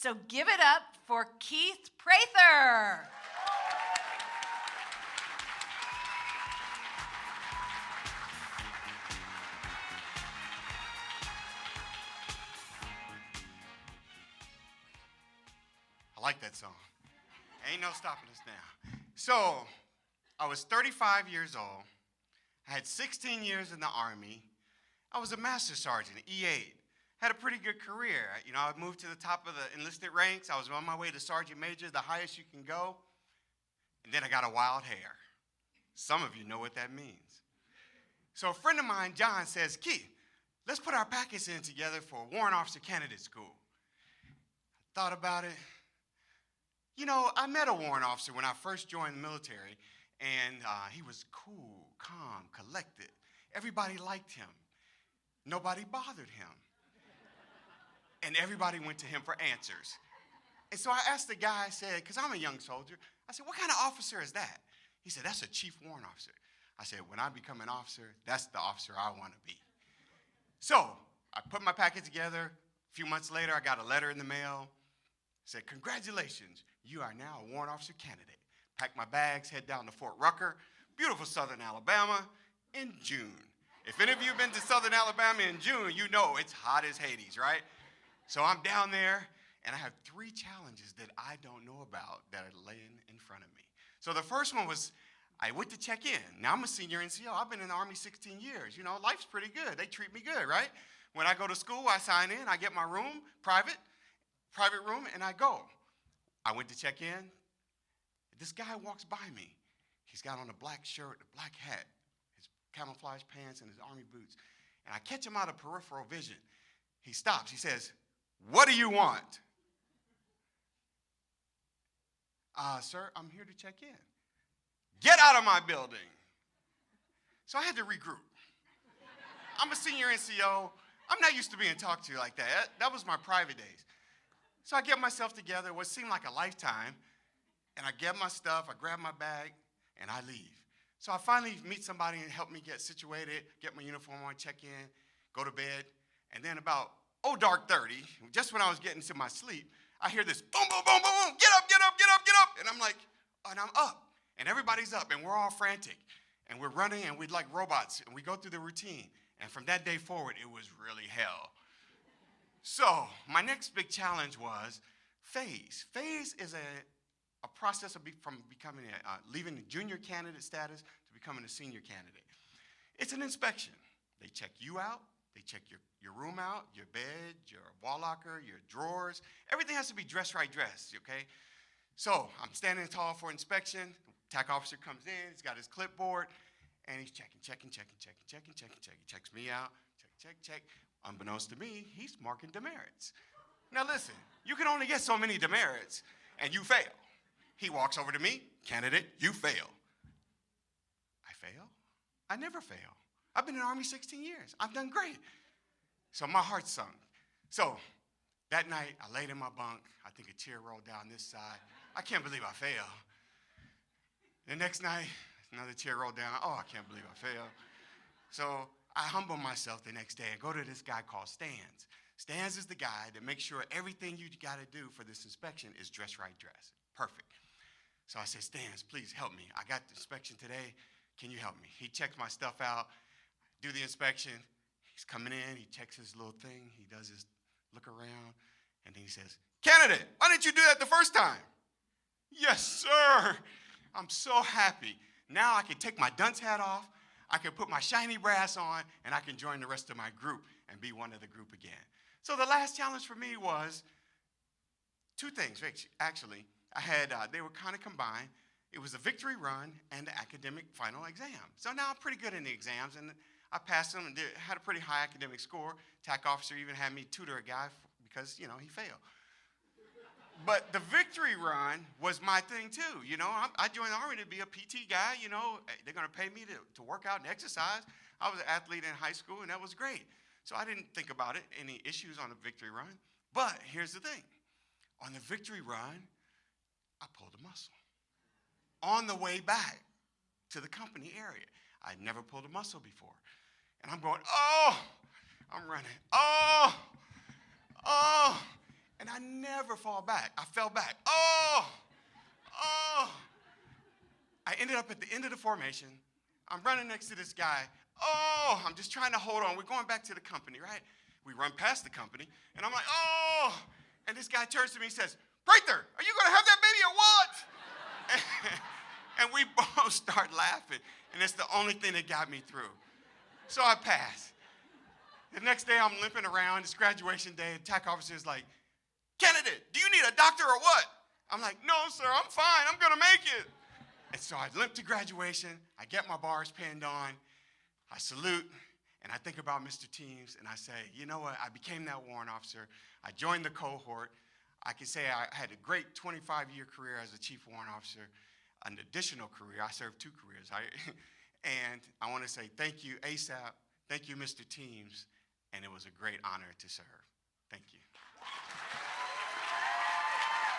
So give it up for Keith Prather. I like that song. Ain't no stopping us now. So, I was 35 years old. I had 16 years in the Army. I was a master sergeant, E8. Had a pretty good career. You know, I moved to the top of the enlisted ranks. I was on my way to sergeant major, the highest you can go. And then I got a wild hair. Some of you know what that means. So a friend of mine, John, says, Keith, let's put our packets in together for Warrant Officer Candidate School. I thought about it. You know, I met a warrant officer when I first joined the military, and he was cool, calm, collected. Everybody liked him. Nobody bothered him. And everybody went to him for answers. And so I asked the guy, I said, because I'm a young soldier, I said, what kind of officer is that? He said, that's a chief warrant officer. I said, when I become an officer, that's the officer I want to be. So I put my packet together. A few months later, I got a letter in the mail. Said, congratulations, you are now a warrant officer candidate. Packed my bags, head down to Fort Rucker, beautiful southern Alabama, in June. If any of you have been to southern Alabama in June, you know it's hot as Hades, right? So I'm down there, and I have 3 challenges that I don't know about that are laying in front of me. So the first one was, I went to check in. Now I'm a senior NCO. I've been in the Army 16 years. You know, life's pretty good. They treat me good, right? When I go to school, I sign in, I get my room, private room, and I go. I went to check in. This guy walks by me. He's got on a black shirt, a black hat, his camouflage pants, and his army boots. And I catch him out of peripheral vision. He stops. He says, what do you want? Sir, I'm here to check in. Get out of my building. So I had to regroup. I'm a senior NCO. I'm not used to being talked to like that. That was my private days. So I get myself together, what seemed like a lifetime, and I get my stuff, I grab my bag, and I leave. So I finally meet somebody and help me get situated, get my uniform on, check in, go to bed, and then about, dark 30, just when I was getting to my sleep, I hear this boom, boom, boom, boom, boom, get up, get up, get up, get up, and I'm like, and I'm up, and everybody's up, and we're all frantic, and we're running, and we're like robots, and we go through the routine, and from that day forward, it was really hell. So my next big challenge was phase. Phase is a process of from becoming leaving the junior candidate status to becoming a senior candidate. It's an inspection. They check you out. They check your room out, your bed, your wall locker, your drawers. Everything has to be dressed right dressed, okay? So I'm standing tall for inspection. TAC officer comes in. He's got his clipboard, and he's checking. Checks me out. Check. Unbeknownst to me, he's marking demerits. Now listen, you can only get so many demerits, and you fail. He walks over to me, candidate, you fail. I fail? I never fail. I've been in the Army 16 years. I've done great. So my heart sunk. So that night, I laid in my bunk. I think a tear rolled down this side. I can't believe I failed. The next night, another tear rolled down. Oh, I can't believe I failed. So I humble myself the next day and go to this guy called Stans. Stans is the guy that makes sure everything you got to do for this inspection is dress right dress. Perfect. So I said, Stans, please help me. I got the inspection today. Can you help me? He checks my stuff out, do the inspection. He's coming in. He checks his little thing. He does his look around. And then he says, candidate, why didn't you do that the first time? Yes, sir. I'm so happy. Now I can take my dunce hat off. I can put my shiny brass on, and I can join the rest of my group and be one of the group again. So the last challenge for me was 2 things, actually. I had, they were kind of combined. It was a victory run and the academic final exam. So now I'm pretty good in the exams, and I passed them and had a pretty high academic score. TAC officer even had me tutor a guy because, you know, he failed. But the victory run was my thing too. You know, I joined the Army to be a PT guy. You know, they're going to pay me to work out and exercise. I was an athlete in high school, and that was great. So I didn't think about it, any issues on the victory run. But here's the thing. On the victory run, I pulled a muscle. On the way back to the company area, I'd never pulled a muscle before. And I'm going, I'm running, And I never fall back. I fell back. Oh! I ended up at the end of the formation. I'm running next to this guy. Oh! I'm just trying to hold on. We're going back to the company, right? We run past the company, and I'm like, oh! And this guy turns to me and says, Prather, are you going to have that baby or what? And we both start laughing, and it's the only thing that got me through. So I passed. The next day, I'm limping around. It's graduation day. The TAC officer is like, candidate, do you need a doctor or what? I'm like, no, sir, I'm fine. I'm going to make it. And so I limp to graduation. I get my bars pinned on. I salute, and I think about Mr. Teams, and I say, you know what? I became that warrant officer. I joined the cohort. I can say I had a great 25-year career as a chief warrant officer, an additional career. I served 2 careers. And I want to say thank you, ASAP. Thank you, Mr. Teams. And it was a great honor to serve.